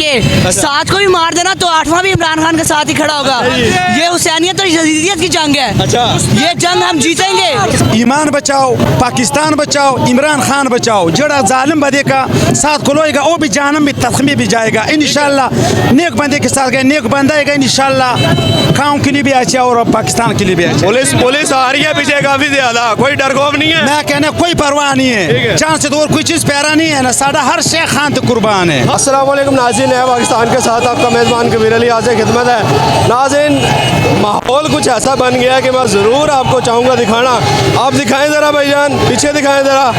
के साथ को भी मार देना तो आठवां भी इमरान खान के साथ ही खड़ा होगा। ये हुसैनियत और यजीदियत की जंग है। अच्छा, ये जंग हम जीतेंगे। ईमान बचाओ, पाकिस्तान बचाओ, इमरान खान बचाओ। जड़ा जालिम बंदे का साथ खुलोएगा वो भी जानम भी तखमी भी जाएगा इंशाल्लाह। नेक बंदे के साथ गए, नेक बंदा आएगा इंशाल्लाह। गाँव के लिए भी अच्छा और पाकिस्तान के लिए भी अच्छा। पुलिस आ रही है पीछे काफी ज्यादा, कोई डर खौफ नहीं है। मैं कहना कोई परवाह नहीं है, जान से तो और कोई चीज प्यारा नहीं है ना। साडा हर शेख खान तो कुर्बान है। अस्सलाम वालेकुम नाज़रीन, है पाकिस्तान के साथ आपका मेज़बान कबीर अली आज खिदमत है। नाज़रीन, माहौल कुछ ऐसा बन गया है कि मैं ज़रूर आपको चाहूँगा दिखाना। आप दिखाएं ज़रा भाईजान, पीछे दिखाएं ज़रा।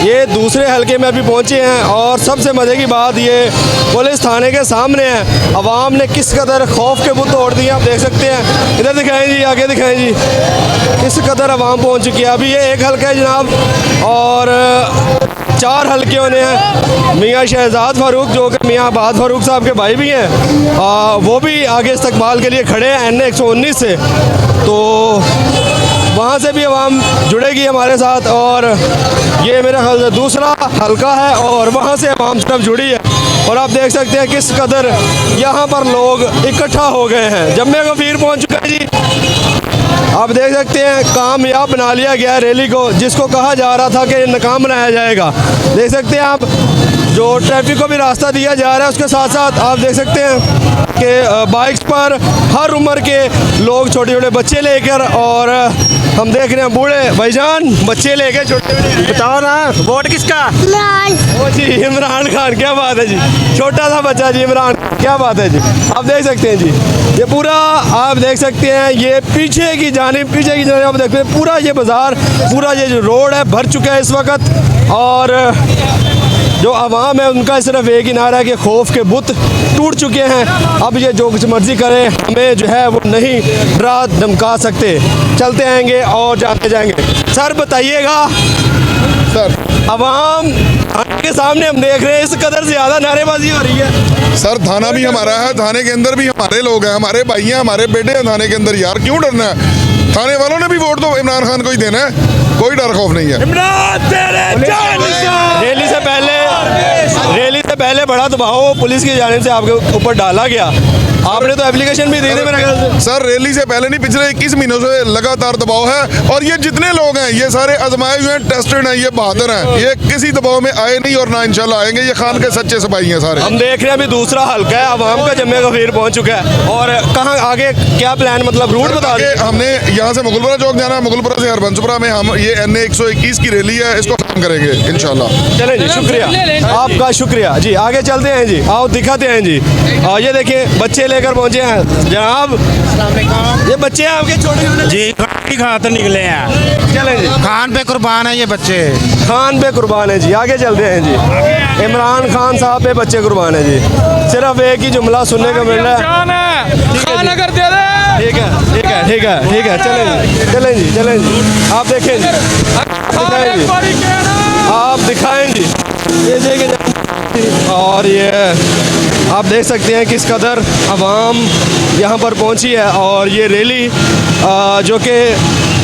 ये दूसरे हलके में अभी पहुँचे हैं और सबसे मज़े की बात ये पुलिस थाने के सामने है। अवाम ने किस कदर खौफ के बुत तोड़ दिए आप देख सकते हैं। इधर दिखाएं जी, आगे दिखाएं जी, किस कदर अवाम पहुँच चुकी है। अभी ये एक हल्का है जनाब और 4 हल्के होने हैं। मियाँ शहजाद फारूक जो कि मियाँ आबाद फारूक साहब के भाई भी हैं, वो भी आगे इस्तकबाल के लिए खड़े हैं NA 119 से। तो वहाँ से भी अवाम जुड़ेगी हमारे साथ और ये मेरे ख्याल से दूसरा हल्का है और वहाँ से अवाम सब जुड़ी है। और आप देख सकते हैं किस कदर यहाँ पर लोग इकट्ठा हो गए हैं। जम्मे गफीर पहुँच चुका है जी। आप देख सकते हैं कामयाब बना लिया गया रैली को, जिसको कहा जा रहा था कि नाकाम बनाया जाएगा। देख सकते हैं आप जो ट्रैफिक को भी रास्ता दिया जा रहा है, उसके साथ साथ आप देख सकते हैं कि बाइक्स पर हर उम्र के लोग, छोटे छोटे बच्चे लेकर, और हम देख रहे हैं बूढ़े भाईजान बच्चे लेकर छोटे छोटे। बताओ ना वोट किसका? ओ जी इमरान खान। क्या बात है जी, छोटा सा बच्चा जी इमरान, क्या बात है जी। आप देख सकते हैं जी, ये पूरा आप देख सकते हैं, ये पीछे की जानिब आप देखते हैं पूरा ये बाज़ार, पूरा ये जो रोड है भर चुका है इस वक्त। और जो आवाम है उनका सिर्फ एक ही नारा है कि खौफ के बुत टूट चुके हैं। अब ये जो कुछ मर्जी करें, हमें जो है वो नहीं डरा धमका सकते। चलते आएंगे और जाते जाएंगे। सर बताइएगा, सर आवाम के सामने हम देख रहे हैं इस कदर ज़्यादा नारेबाजी हो रही है। सर थाना भी हमारा है, थाने के अंदर भी हमारे लोग हैं, हमारे भाई हैं, हमारे बेटे हैं थाने के अंदर। यार क्यों डरना है? थाने वालों ने भी वोट तो इमरान खान को ही देना है, कोई डर खौफ नहीं है। रैली से पहले बड़ा दबाव पुलिस की जानिब से आपके ऊपर डाला गया, आपने तो एप्लीकेशन भी दी थी मेरे ख्याल से। सर रैली से पहले नहीं, पिछले 21 महीनों से लगातार दबाव है। और ये जितने लोग हैं ये सारे आजमाए हुए हैं, टेस्टेड हैं, ये बहादुर हैं, ये किसी दबाव में आए नहीं और ना इंशाल्लाह आएंगे। ये खान के सच्चे सिपाही हैं सारे। हम देख रहे हैं अभी दूसरा हल्का है, अवाम का जम्मे गफीर पहुंच चुका है। और कहाँ आगे क्या प्लान, मतलब रूट बता दें। हमने यहाँ से मुगलपुरा चौक जाना है, मुगलपुरा से हरबंसपुरा में हम ये NA 121 की रैली है, इसको खत्म करेंगे इंशाल्लाह। चलें जी, शुक्रिया आपका, शुक्रिया जी। आगे चलते हैं जी, आओ दिखाते हैं जी। ये देखिए बच्चे लेकर पहुंचे हैं जनाब, ये बच्चे हैं आपके छोटे छोटे जी, खातर निकले हैं। चलें जी, खान पे कुर्बान है ये बच्चे, खान पे कुर्बान है जी। आगे चलते हैं जी, इमरान खान साहब पे बच्चे कुर्बान है जी। सिर्फ एक ही जुमला सुनने को मिल रहा है, ठीक है ठीक है ठीक है ठीक है। चलें जी, आप देखें जी, दिखाएं जी, आप दिखाएं जी, ये देखें। और ये आप देख सकते हैं किस कदर अवाम यहाँ पर पहुँची है। और ये रैली जो कि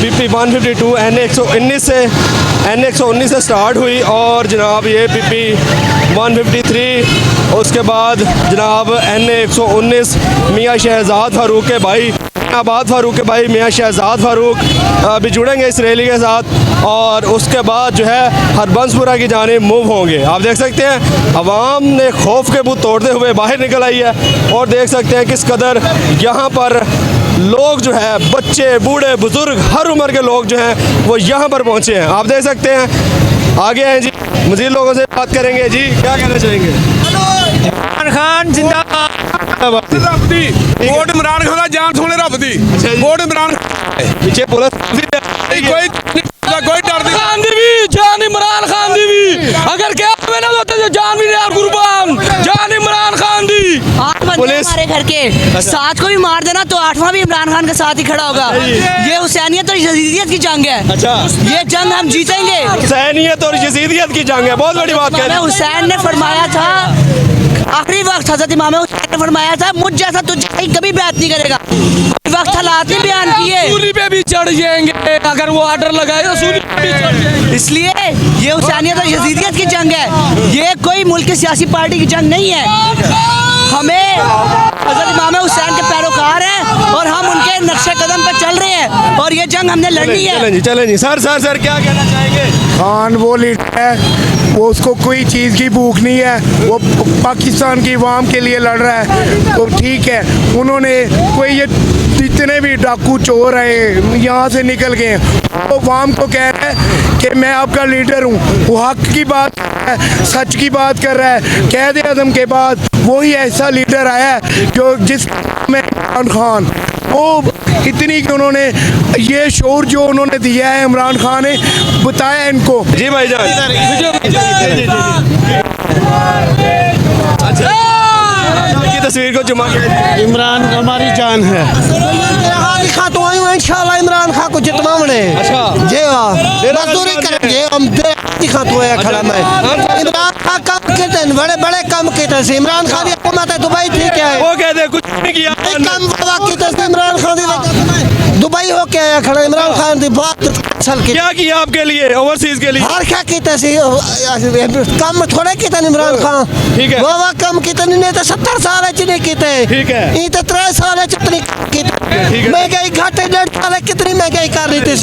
PP 152 NA 119 से स्टार्ट हुई और जनाब ये PP 153, उसके बाद जनाब NA 119 मियाँ शहजाद फारूक के भाई, आबाद फारूक के भाई मियाँ शहजाद फारूक भी जुड़ेंगे इस रैली के साथ। और उसके बाद जो है हरबंसपुरा की जानिब मूव होंगे। आप देख सकते हैं अवाम ने खौफ के बुत तोड़ते हुए बाहर निकल आई है। और देख सकते हैं किस कदर यहाँ पर लोग जो है, बच्चे बूढ़े बुजुर्ग हर उम्र के लोग जो हैं वो यहाँ पर पहुँचे हैं। आप देख सकते हैं, आगे हैं जी, मज़ीद लोगों से बात करेंगे जी। क्या कहना चाहेंगे? इमरान खान जिंदाबाद। वोट इमरान खान का जान सोने रब दी, वोट इमरान पीछे पुलिस कोई डर नहीं। खान दी भी जान इमरान खान दी भी, अगर क्या ना होते तो जान भी यार कुर्बान, जान इमरान खान दी। 8 बंदे हमारे घर के साथ को भी मार देना तो आठवां भी इमरान खान के साथ ही खड़ा होगा। ये हुसैनियत और यजीदियत की जंग है। अच्छा, ये जंग हम जीतेंगे। हुसैनियत और यजीदियत की जंग है, बहुत बड़ी बात कह रहे हैं। हुसैन ने फरमाया था, आखिरी वक्त हजरत इमाम हुसैन ने फरमाया था, मुझ जैसा तुझ कभी बात नहीं करेगा। वक्त हालात ने बयान किए, सूली पे भी चढ़ जाएंगे, अगर वो ऑर्डर लगाए तो सूली पे भी चढ़ जाएंगे। इसलिए ये हुसैनियत और यजीदियत की जंग है, ये कोई मुल्क की सियासी पार्टी की जंग नहीं है। हमें हज़रत इमाम हुसैन के पैरोकार हैं और हम उनके नक्शे कदम पर चल रहे हैं और ये जंग हमने लड़नी है। चलें जी सर क्या कहना चाहेंगे? खान वो लीडर है, वो उसको कोई चीज़ की भूख नहीं है, वो पाकिस्तान की अवाम के लिए लड़ रहा है, तो ठीक है। उन्होंने कोई ये जितने भी डाकू चोर हैं यहाँ से निकल गए हैं, वो अवाम को कह रहा है कि मैं आपका लीडर हूँ, वो हक की बात कर रहा है, सच की बात कर रहा है। कैद आज़म के बाद वही ऐसा लीडर आया है जो जिस में इमरान खान, वो इतनी कि उन्होंने ये शोर जो उन्होंने दिया है इमरान खान ने बताया इनको। जी भाईजान की तस्वीर को जुमा इमरान हमारी जान है। दिखा तो आई हूँ इंशाल्लाह इमरान खान को जितवाने। अच्छा जी हाँ, मजदूरी करेंगे हम। दिखा तो आया खड़ा मैं। इमरान खान काम करते हैं, बड़े बड़े काम करते हैं। इमरान खान की हुकूमत है दुबई ठीक है, वो कहते कुछ नहीं किया, काम करते इमरान खान दुबई हो के आया खड़ा। इमरान खान की बहुत साल की क्या किया आपके लिए, ओवरसीज के लिए? हर क्या कहते कम थोड़े कहते इमरान खान, ठीक है। वो कम कितने नहीं तो 70 साल नहीं कहते, ठीक है। ये तो 3 साल कितनी महंगाई घाटे 1.5 साल कितनी महंगाई कर रही थी।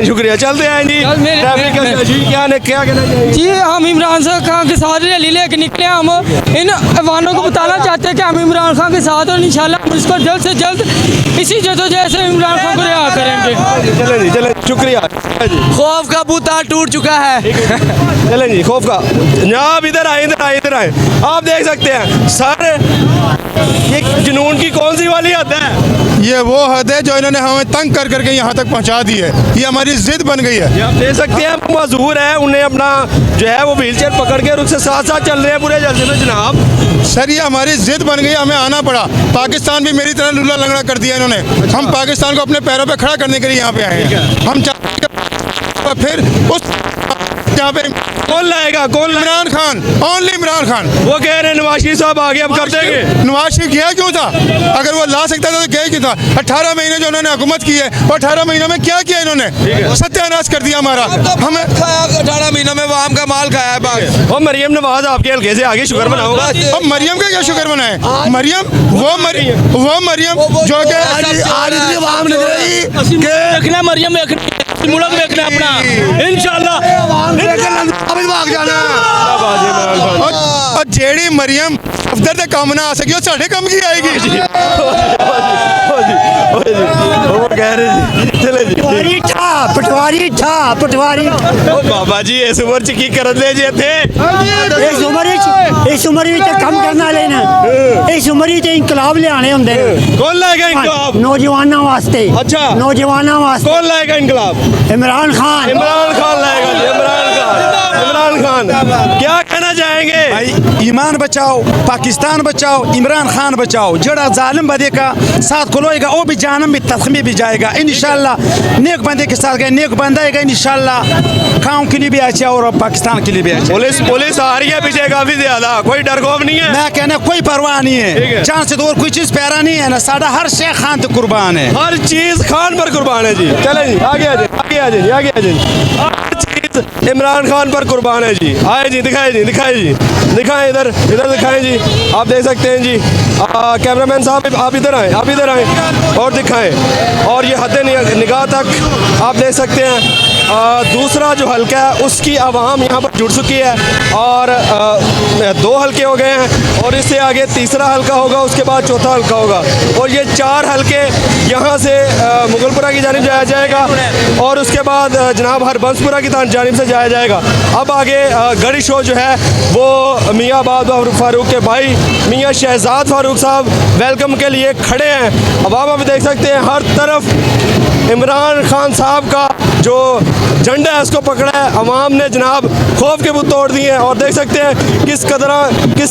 शुक्रिया, चलते हैं जी। ट्रैफिक का जी क्या कहना चाहिए? जी हम इमरान खान के साथ रैली लेके निकले। हम इन अवानों को बताना चाहते हैं कि हम इमरान खान के साथ और इंशाल्लाह हम इसको जल्द से जल्द इसी जद्दोजहद से इमरान खान को रिहा करेंगे। चलें शुक्रिया जी। खौफ का बूता टूट चुका है। चलें जी, खौफ का जनाब इधर आए। आप देख सकते हैं सर, ये जुनून की कौन सी वाली हद है? ये वो हद है जो इन्होंने हमें तंग कर करके यहाँ तक पहुँचा दी है, ये हमारी जिद बन गई है। ये आप देख सकते हैं वो मजबूर है, उन्हें अपना जो है वो व्हील चेयर पकड़ के उससे साथ चल रहे हैं पूरे जलसे में जनाब। सर ये हमारी जिद बन गई, हमें आना पड़ा। पाकिस्तान भी मेरी तरह लुल्ला लंगड़ा कर दिया इन्होंने। हम पाकिस्तान को अपने पैरों पे खड़ा करने के लिए यहाँ पे आए हैं। हम चाहते हैं फिर उस यहाँ पे कौन लाएगा, कौन इमरान खान, ओनली इमरान खान। वो कह रहे हैं नवाज शरीफ साहब आगे अब कर देंगे। नवाज शरीफ गया क्यों था? अगर वो ला सकता था तो गया क्यों था? 18 महीने जो उन्होंने हुकूमत की है, और 18 महीनों में क्या किया इन्होंने? सत्यानाश कर दिया हमारा। हमें 18 महीनों में वो आम का माल खाया है बाग। और मरियम नवाज आपके हल्के से आगे शुक्र मनाऊंगा। अब मरियम का क्या शुक्र मनाए? मरियम वो मरियम जो कि देखना मरियम मुल्क देखना अपना इंशाल्लाह भाग जाना। और जेड़ी मरियम अफदर तक काम ना आ सकी वो साढ़े कम की आएगी। वो कह रहे चले जी पटवारी ओ बाबा जी इस उम्र च की कर दे जे थे इस उम्र कम करना लेना, इस उम्र इंकलाब लियाने होंगे। कौन लाएगा इनकलाब? नौजवानों वास्ते। अच्छा नौजवानों वास्ते कौन लाएगा इनकलाब? इमरान खान लाएगा जी, इमरान खान क्या कहना चाहेंगे? भाई ईमान बचाओ, पाकिस्तान बचाओ, इमरान खान बचाओ। जड़ा जालिम बदे का साथ खुलोएगा वो भी जानम भी तस्मी भी जाएगा इंशाल्लाह। नेक बंदे के साथ गए, नेक बंदा आएगा इंशाल्लाह। गाँव के लिए भी अच्छा और पाकिस्तान के लिए भी अच्छा। पुलिस आ रही है पीछे काफी ज्यादा, कोई डर खौफ नहीं है। मैं कहना कोई परवाह नहीं है, जान से तो और कोई चीज प्यारा नहीं है ना। साडा हर शे खान तो कुर्बान है, हर चीज खान पर कुर्बान है जी। चले जी आगे आ जाए। हर चीज इमरान खान पर कुर्बान है जी। आए जी, दिखाए दिखाएं इधर दिखाएं जी। आप देख सकते हैं जी, कैमरामैन साहब आप इधर आए और दिखाएं। और ये हद निगाह तक आप देख सकते हैं दूसरा जो हल्का है उसकी आवाम यहाँ पर जुड़ चुकी है और 2 हल्के हो गए हैं और इससे आगे तीसरा हल्का होगा, उसके बाद चौथा हल्का होगा और ये 4 हल्के यहाँ से मुगलपुरा की जानिब जाया जाएगा और उसके बाद जनाब हरबंसपुरा की जानिब से जाया जाएगा। अब आगे गड़ी शो जो है वो मियाँ आबाद फारूक के भाई मियाँ शहजाद फारूक साहब वेलकम के लिए खड़े हैं। अब आप देख सकते हैं हर तरफ इमरान खान साहब का जो झंडा है उसको पकड़ा है। अवाम ने जनाब खौफ के बुत तोड़ दिए हैं और देख सकते हैं किस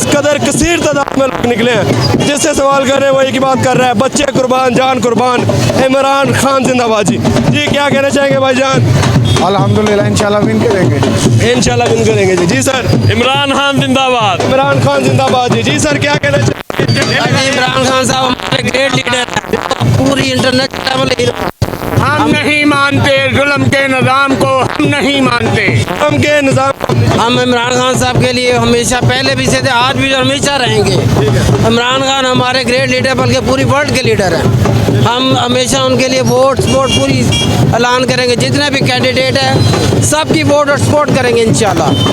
कदर कसीर तादाद में लोग निकले हैं। जिससे सवाल कर रहे हैं वो एक ही बात कर रहा है, बच्चे कुर्बान जान कुर्बान, इमरान खान जिंदाबाद। जी क्या कहना चाहेंगे भाईजान? अल्हम्दुलिल्लाह इंशाल्लाह विन करेंगे जी सर। इमरान खान जिंदाबाद। इमरान खान जिंदाबाद जी सर क्या कहना चाहेंगे? इमरान खान साहब हमारे ग्रेट लीडर हैं, पूरी इंटरनेशनल लेवल मानते, जुल्म के निज़ाम को हम नहीं मानते। हम के निज़ाम हम इमरान खान साहब के लिए हमेशा पहले भी से थे, आज भी और हमेशा रहेंगे। इमरान खान हमारे ग्रेट लीडर, बल्कि पूरी वर्ल्ड के लीडर हैं। हम हमेशा उनके लिए वोट सपोर्ट पूरी ऐलान करेंगे। जितने भी कैंडिडेट हैं सबकी वोट और सपोर्ट करेंगे इंशाल्लाह।